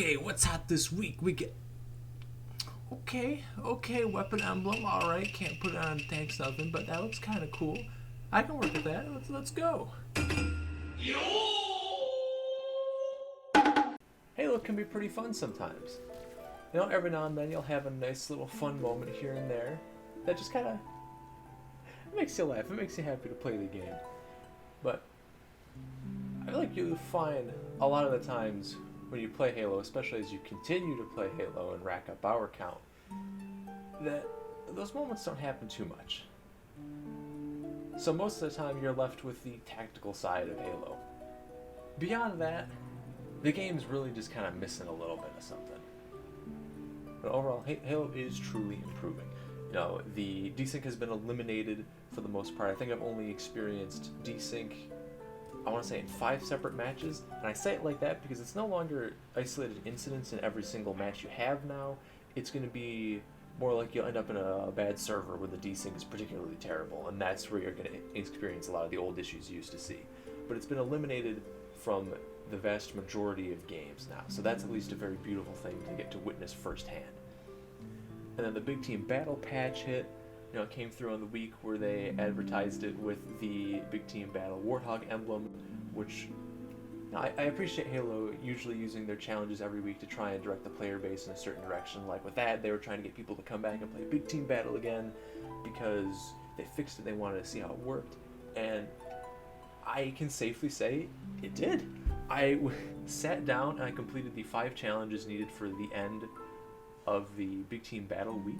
Okay, what's hot this week? We get. Okay, weapon emblem. Alright, can't put it on tanks, nothing, but that looks kind of cool. I can work with that. Let's go. Halo can be pretty fun sometimes. You know, every now and then you'll have a nice little fun moment here and there that just kind of makes you laugh. It makes you happy to play the game. But I feel like you find a lot of the times when you play Halo, especially as you continue to play Halo and rack up hour count, that those moments don't happen too much. So most of the time you're left with the tactical side of Halo. Beyond that, the game's really just kind of missing a little bit of something. But overall, Halo is truly improving. You know, the desync has been eliminated for the most part. I think I've only experienced desync, I want to say, in 5 separate matches. And I say it like that because it's no longer isolated incidents in every single match you have now. It's going to be more like you'll end up in a bad server where the desync is particularly terrible, and that's where you're going to experience a lot of the old issues you used to see. But it's been eliminated from the vast majority of games now, so that's at least a very beautiful thing to get to witness firsthand. And then the Big Team Battle patch hit. You know, it came through on the week where they advertised it with the Big Team Battle Warthog emblem, which I appreciate Halo usually using their challenges every week to try and direct the player base in a certain direction. Like with that, they were trying to get people to come back and play Big Team Battle again because they fixed it, they wanted to see how it worked, and I can safely say it did. I sat down and I completed the 5 challenges needed for the end of the Big Team Battle week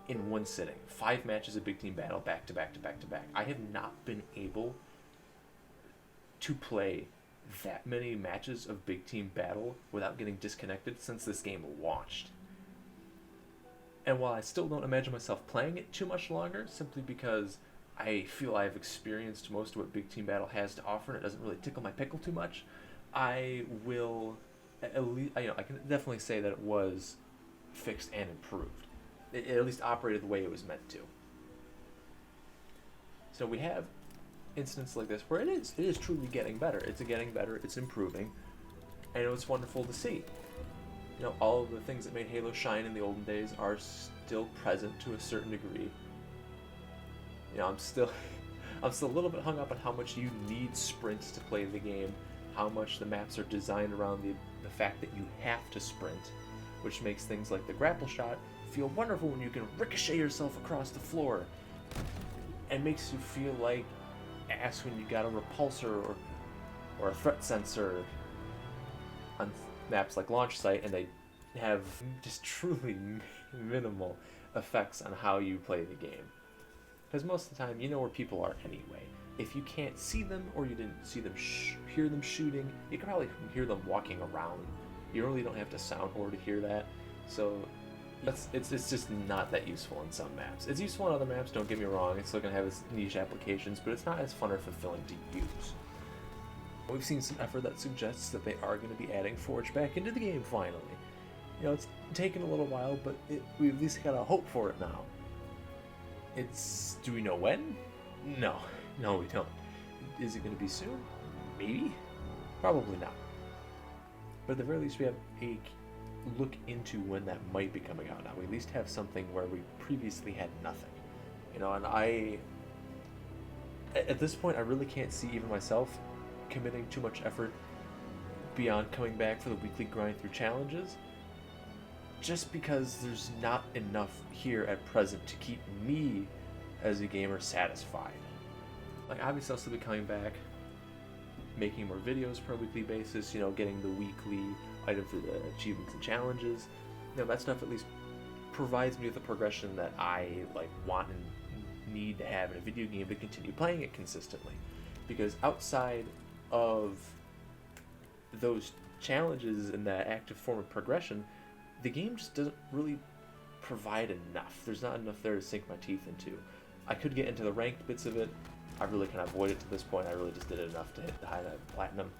in one sitting. 5 matches of Big Team Battle back to back to back to back. I have not been able to play that many matches of Big Team Battle without getting disconnected since this game launched. And while I still don't imagine myself playing it too much longer, simply because I feel I've experienced most of what Big Team Battle has to offer and it doesn't really tickle my pickle too much, I will at least, I can definitely say that it was fixed and improved. It at least operated the way it was meant to. So we have incidents like this where it is truly getting better. It's getting better, it's improving, and it was wonderful to see. You know, all of the things that made Halo shine in the olden days are still present to a certain degree. You know, I'm still a little bit hung up on how much you need sprints to play the game, how much the maps are designed around the fact that you have to sprint, which makes things like the grapple shot feel wonderful when you can ricochet yourself across the floor, and makes you feel like ass when you got a repulsor or a threat sensor on maps like Launch Site, and they have just truly minimal effects on how you play the game. Because most of the time, you know where people are anyway. If you can't see them, or you didn't see them hear them shooting, you can probably hear them walking around. You really don't have to sound horde to hear that. So it's just not that useful in some maps. It's useful in other maps, don't get me wrong. It's still going to have its niche applications, but it's not as fun or fulfilling to use. We've seen some effort that suggests that they are going to be adding Forge back into the game finally. You know, it's taken a little while, but we at least got a hope for it now. Do we know when? No, we don't. Is it going to be soon? Maybe? Probably not. But at the very least, we have a look into when that might be coming out now. We at least have something where we previously had nothing. You know, and at this point, I really can't see even myself committing too much effort beyond coming back for the weekly grind through challenges, just because there's not enough here at present to keep me as a gamer satisfied. Like, obviously I'll still be coming back, making more videos per weekly basis, you know, getting the weekly item for the achievements and challenges. You know, that stuff at least provides me with the progression that I want and need to have in a video game to continue playing it consistently. Because outside of those challenges and that active form of progression, the game just doesn't really provide enough. There's not enough there to sink my teeth into. I could get into the ranked bits of it. I really kind of avoid it to this point. I really just did it enough to hit the high platinum,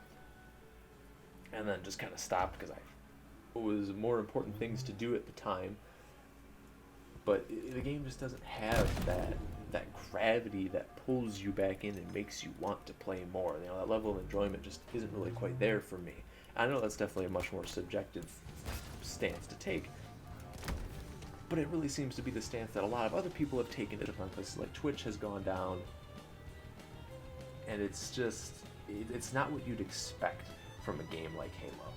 and then just kind of stopped because it was more important things to do at the time. But the game just doesn't have that gravity that pulls you back in and makes you want to play more. You know, that level of enjoyment just isn't really quite there for me. I know that's definitely a much more subjective stance to take, but it really seems to be the stance that a lot of other people have taken to different places. Like Twitch has gone down, and it's just, it's not what you'd expect from a game like Halo.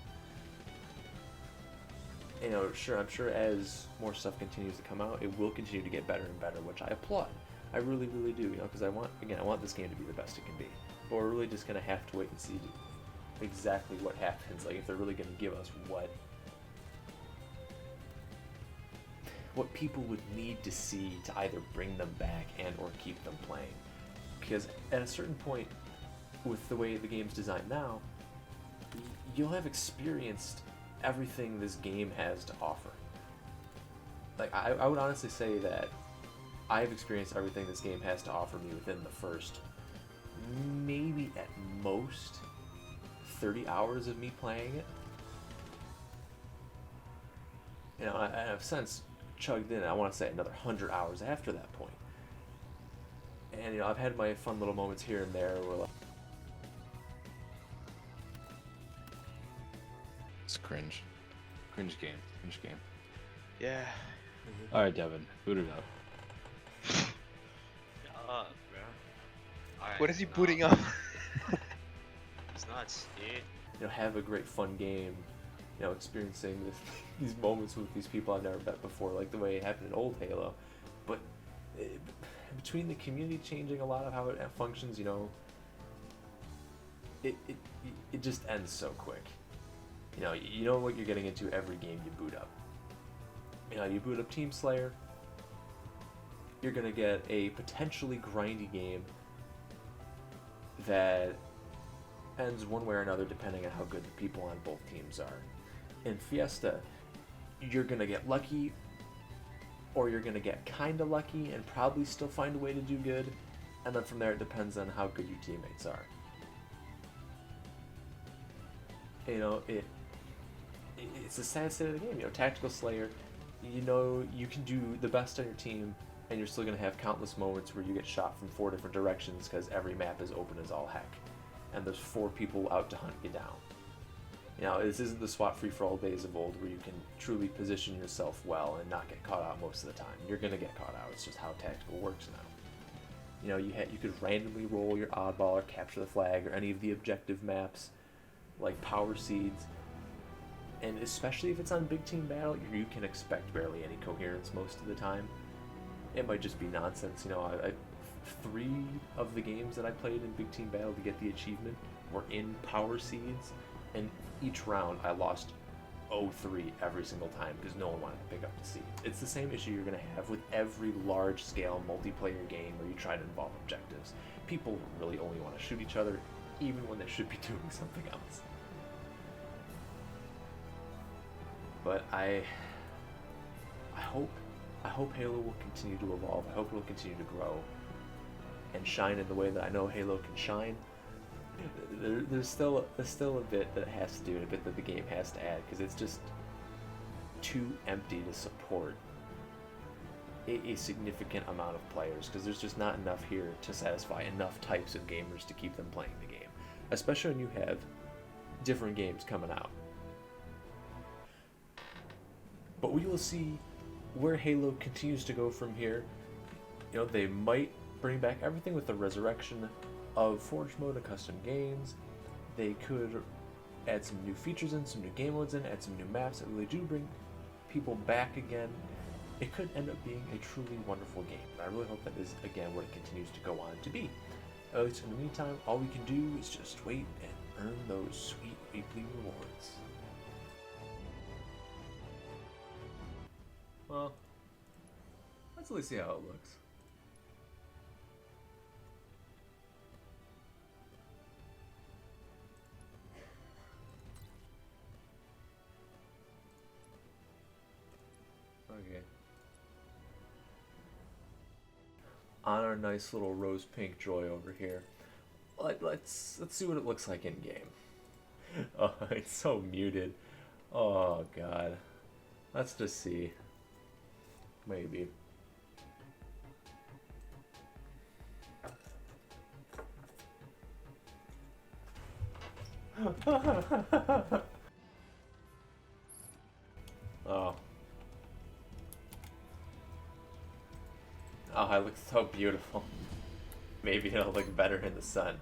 You know, sure, I'm sure as more stuff continues to come out, it will continue to get better and better, which I applaud. I really, really do, you know, because I want this game to be the best it can be. But we're really just going to have to wait and see exactly what happens, like if they're really going to give us what people would need to see to either bring them back and or keep them playing. Because at a certain point, with the way the game's designed now, you'll have experienced everything this game has to offer. Like, I would honestly say that I've experienced everything this game has to offer me within the first, maybe at most, 30 hours of me playing it. You know, I've since chugged in, I want to say, another 100 hours after that point. And, you know, I've had my fun little moments here and there where, like, it's cringe. Cringe game. Yeah. Alright, Devin, boot it up. Bro. Alright, What is he booting up? It's nuts, dude. you know, have a great fun game, you know, experiencing these moments with these people I've never met before, like the way it happened in old Halo. But between the community changing a lot of how it functions, you know, it just ends so quick. You know what you're getting into every game you boot up. You know, you boot up Team Slayer, you're gonna get a potentially grindy game that ends one way or another depending on how good the people on both teams are. In Fiesta, you're gonna get lucky, or you're gonna get kinda lucky and probably still find a way to do good, and then from there it depends on how good your teammates are. You know, it's a sad state of the game. You know, Tactical Slayer, you know, you can do the best on your team, and you're still going to have countless moments where you get shot from 4 different directions because every map is open as all heck, and there's 4 people out to hunt you down. You know, this isn't the SWAT free-for-all days of old where you can truly position yourself well and not get caught out most of the time. You're going to get caught out. It's just how Tactical works now. You know, you could randomly roll your oddball or capture the flag or any of the objective maps, like Power Seeds, and especially if it's on Big Team Battle, you can expect barely any coherence most of the time. It might just be nonsense. You know, 3 of the games that I played in Big Team Battle to get the achievement were in Power Seeds, and each round I lost 0-3 every single time because no one wanted to pick up the seed. It's the same issue you're going to have with every large-scale multiplayer game where you try to involve objectives. People really only want to shoot each other, even when they should be doing something else. But I hope Halo will continue to evolve. I hope it will continue to grow and shine in the way that I know Halo can shine. There's still a bit that it has to do, and a bit that the game has to add, because it's just too empty to support a significant amount of players, because there's just not enough here to satisfy enough types of gamers to keep them playing the game, especially when you have different games coming out. But we will see where Halo continues to go from here. You know, they might bring back everything with the resurrection of Forge mode and custom games. They could add some new features in, some new game modes in, add some new maps that really do bring people back again. It could end up being a truly wonderful game. And I really hope that is, again, what it continues to go on to be. At least in the meantime, all we can do is just wait and earn those sweet weekly rewards. Well, let's at least see how it looks. Okay. On our nice little rose pink Joy over here. Let's see what it looks like in game. Oh, it's so muted. Oh god. Let's just see. Maybe. Oh. Oh, I look so beautiful. Maybe it'll look better in the sun.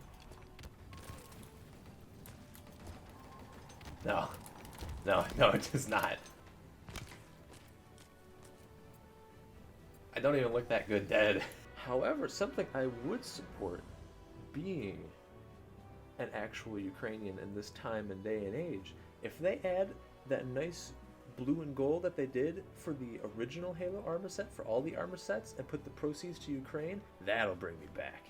No. No, no, it does not. I don't even look that good dead. However, something I would support being an actual Ukrainian in this time and day and age, if they add that nice blue and gold that they did for the original Halo armor set, for all the armor sets, and put the proceeds to Ukraine, that'll bring me back.